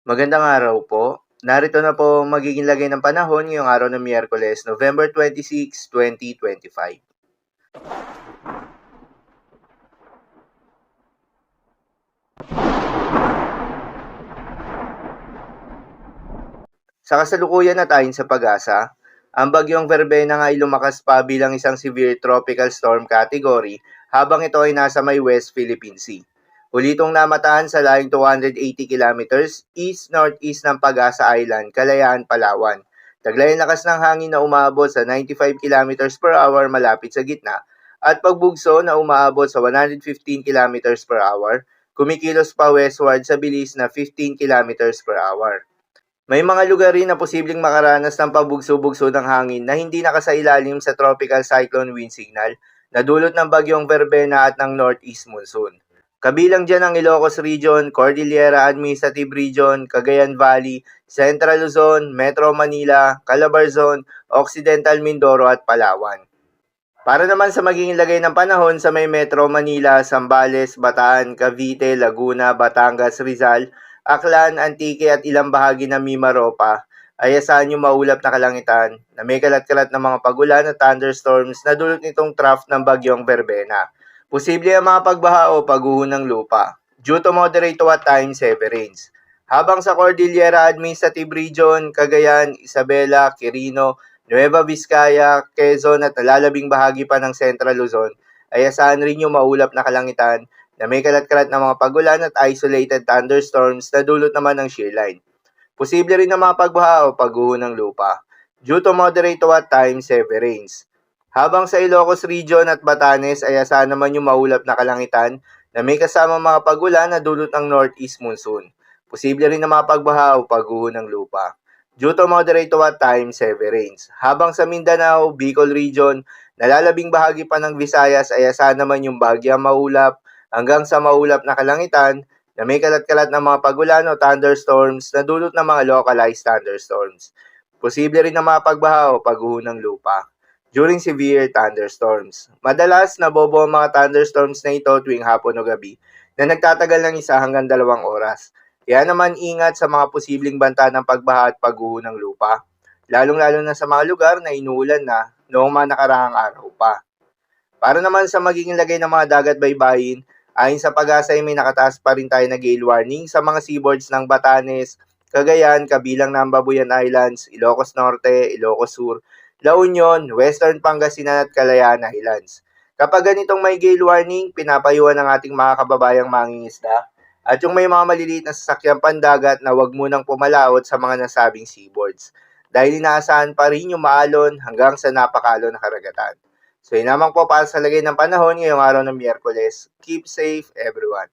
Magandang araw po. Narito na po ang magiging lagay ng panahon ngayong araw ng Miyerkules, November 26, 2025. Sa kasalukuyan at ayon sa pag-asa, ang bagyong Verbena nga ay lumakas pa bilang isang severe tropical storm category habang ito ay nasa may West Philippine Sea. Huli itong namataan sa layong 280 kilometers east-northeast ng Pag-asa Island, Kalayaan, Palawan. Taglay ang lakas ng hangin na umaabot sa 95 kilometers per hour malapit sa gitna at pagbugso na umaabot sa 115 kilometers per hour, kumikilos pa westward sa bilis na 15 kilometers per hour. May mga lugar rin na posibleng makaranas ng pabugso-bugso ng hangin na hindi nakasailalim sa tropical cyclone wind signal na dulot ng bagyong Verbena at ng northeast monsoon. Kabilang dyan ang Ilocos Region, Cordillera Administrative Region, Cagayan Valley, Central Luzon, Metro Manila, Calabarzon, Occidental Mindoro at Palawan. Para naman sa magiging lagay ng panahon sa may Metro Manila, Zambales, Bataan, Cavite, Laguna, Batangas, Rizal, Aklan, Antique at ilang bahagi ng Mimaropa ay asahan yung maulap na kalangitan na may kalat-kalat na mga pagulan at thunderstorms na dulot nitong trough ng bagyong Verbena. Posible ang mga pagbaha o pagguho ng lupa due to moderate to at times heavy rains. Habang sa Cordillera Administrative Region, Cagayan, Isabela, Quirino, Nueva Vizcaya, Quezon at nalalabing bahagi pa ng Central Luzon ay asahan rin yung maulap na kalangitan na may kalat-kalat na mga pagulan at isolated thunderstorms na dulot naman ng shear line. Posible rin na mga pagbaha o pagguho ng lupa due to moderate to at times heavy rains. Habang sa Ilocos Region at Batanes ay asahan naman yung maulap na kalangitan na may kasama mga pagulan na dulot ng northeast monsoon. Posible rin na mga pagbaha o pagguho ng lupa due to moderate to at times heavy rains. Habang sa Mindanao, Bicol Region, nalalabing bahagi pa ng Visayas ay asahan naman yung bahagyang maulap hanggang sa maulap na kalangitan na may kalat-kalat ng mga pagulan o thunderstorms na dulot ng mga localized thunderstorms. Posible rin na mga pagbaha o pagguho ng lupa during severe thunderstorms. Madalas nabobo ang mga thunderstorms na ito tuwing hapon o gabi na nagtatagal ng 1 hanggang 2 oras. Kaya naman ingat sa mga posibleng banta ng pagbaha at pagguho ng lupa, lalong-lalo na sa mga lugar na inuulan na noong mga nakarang araw pa. Para naman sa magiging lagay ng mga dagat baybayin, ayon sa Pag-asa ay may nakataas pa rin tayo na gale warning sa mga seaboards ng Batanes, Cagayan, kabilang ng Babuyan Islands, Ilocos Norte, Ilocos Sur, La Union, Western Pangasinan at Kalayaan Islands. Kapag ganitong may gale warning, pinapayuhan ng ating mga kababayang mangingisda at yung may mga maliliit na sasakyang pandagat na huwag munang pumalaot sa mga nasabing seaboards dahil inaasahan pa rin yung maalon hanggang sa napakalon na karagatan. So yun naman po para sa lagay ng panahon ngayong araw ng Miyerkules. Keep safe everyone.